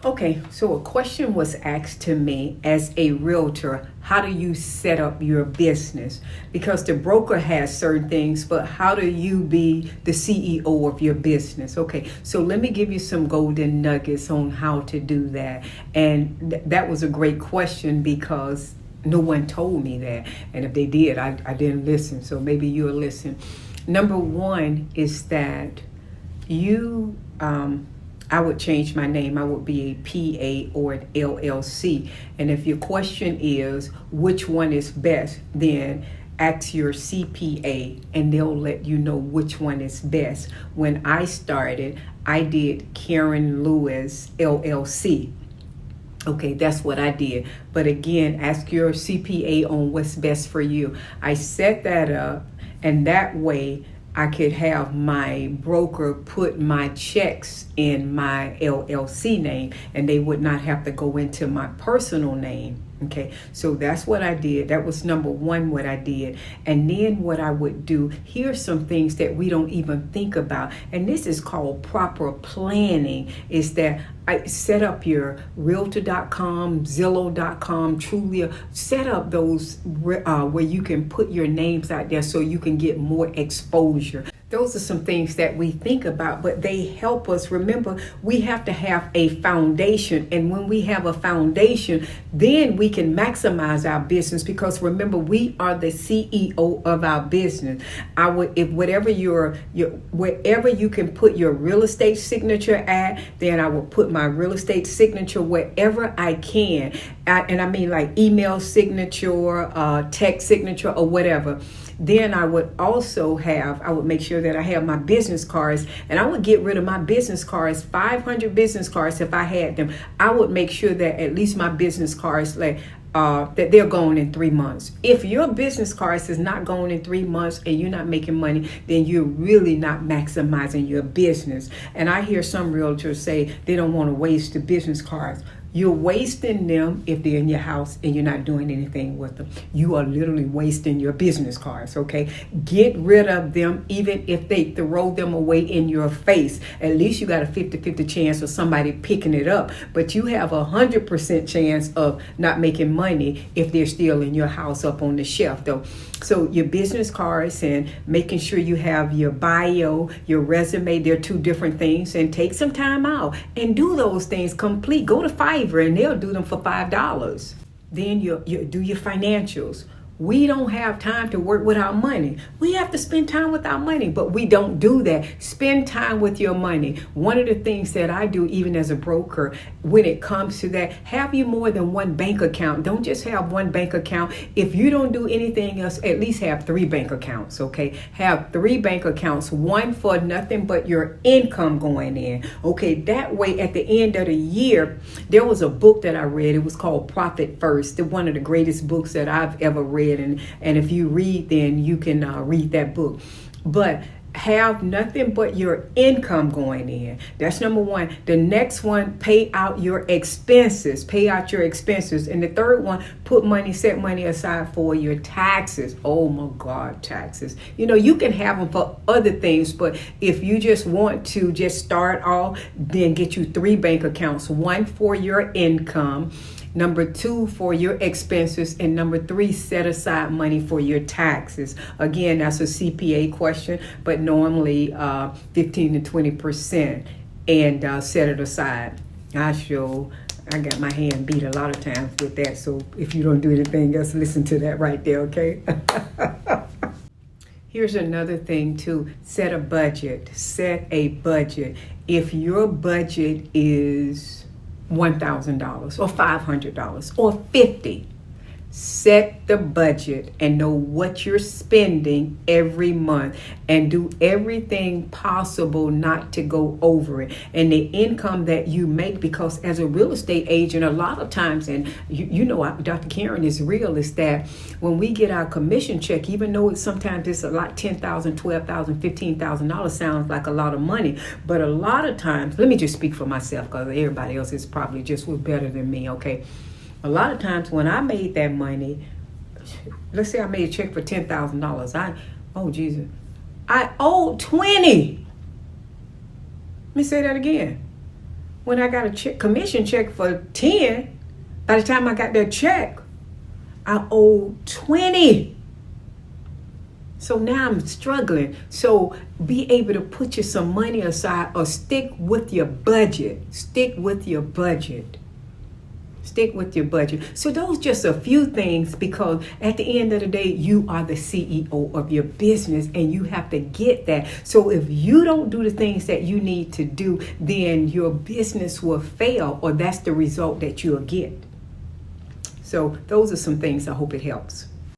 Okay, so a question was asked to me as a realtor. How do you set up your business? Because the broker has certain things, but how do you be the CEO of your business? Okay, so let me give you some golden nuggets on how to do that. And that was a great question because no one told me that. And if they did, I didn't listen. So maybe you'll listen. Number one is that you I would change my name. I would be a PA or an LLC. And if your question is which one is best, then ask your CPA and they'll let you know which one is best. When I started, I did Karen Lewis LLC. Okay, that's what I did. But again, ask your CPA on what's best for you. I set that up, and that way I could have my broker put my checks in my LLC name, and they would not have to go into my personal name. Okay, so that's what I did. That was number one, what I did. And then what I would do, here's some things that we don't even think about. And this is called proper planning, is that I set up your Realtor.com, Zillow.com, Trulia, set up those where you can put your names out there so you can get more exposure. Those are some things that we think about, but they help us. Remember, we have to have a foundation. And when we have a foundation, then we can maximize our business, because remember, we are the CEO of our business. If whatever wherever you can put your real estate signature at, then I will put my real estate signature wherever I can. And I mean like email signature, text signature, or whatever. Then I would make sure that I have my business cards, and I would get rid of my business cards, 500 business cards if I had them. I would make sure that at least my business cards, that they're gone in 3 months. If your business cards is not going in 3 months and you're not making money, then you're really not maximizing your business. And I hear some realtors say they don't want to waste the business cards. You're wasting them if they're in your house and you're not doing anything with them. You are literally wasting your business cards, okay? Get rid of them, even if they throw them away in your face. At least you got a 50-50 chance of somebody picking it up. But you have a 100% chance of not making money if they're still in your house up on the shelf, though. So your business cards and making sure you have your bio, your resume, they're two different things. And take some time out and do those things complete. Go to Fiverr and they'll do them for $5. Then you do your financials. We don't have time to work with our money. We have to spend time with our money, but we don't do that. Spend time with your money. One of the things that I do, even as a broker, when it comes to that, have you more than one bank account. Don't just have one bank account. If you don't do anything else, at least have 3 bank accounts, okay? Have 3 bank accounts, one for nothing but your income going in, okay? That way, at the end of the year, there was a book that I read. It was called Profit First, one of the greatest books that I've ever read. And if you read, then you can read that book. But have nothing but your income going in. That's number one. The next one, pay out your expenses. Pay out your expenses. And the third one, set money aside for your taxes. Oh my God, taxes. You can have them for other things, but if you just want to just start off, then get you 3 bank accounts. One for your income, number 2 for your expenses, and number 3, set aside money for your taxes. Again, that's a CPA question, but normally 15 to 20%, and set it aside. I got my hand beat a lot of times with that, so if you don't do anything else, listen to that right there, okay? Here's another thing too. Set a budget. Set a budget. If your budget is $1,000 or $500 or $50, set the budget and know what you're spending every month, and do everything possible not to go over it. And the income that you make, because as a real estate agent, a lot of times, and Dr. Karen is real, is that when we get our commission check, even though sometimes it's a lot, $10,000, $12,000, $15,000 sounds like a lot of money, but a lot of times, let me just speak for myself, because everybody else is probably just was better than me, okay? A lot of times when I made that money, let's say I made a check for $10,000. I owed 20. Let me say that again. When I got a commission check for 10, by the time I got that check, I owed 20. So now I'm struggling. So be able to put you some money aside or stick with your budget. Stick with your budget. Stick with your budget. So those just a few things, because at the end of the day, you are the CEO of your business and you have to get that. So if you don't do the things that you need to do, then your business will fail, or that's the result that you'll get. So those are some things. I hope it helps.